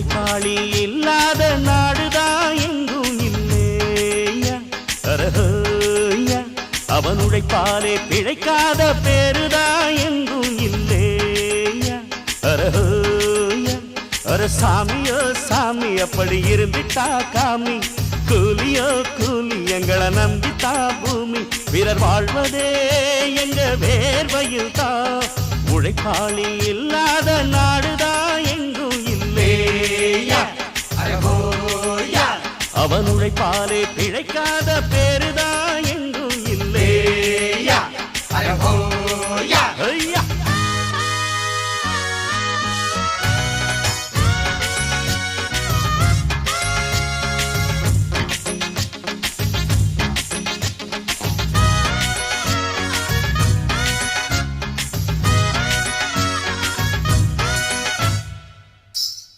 உழைப்பாளி இல்லாத நாடுதான் எங்கும் இல்லையா அரஹோயா அவன் உழைப்பாலே பிழைக்காத பேருதான் எங்கும் இல்லையா அரஹோயா அர சாமியோ சாமி அப்படி இருந்துட்டா காமி கூலியோ கூலி எங்களை நம்பித்தா பூமி பிறர் வாழ்வதே எங்க வேர்வையில் தான் உழைப்பாளி இல்லாத நாடுதான் எங்கும் இல்லையா அவன் உழைப்பாலே பிழைக்காத பேரு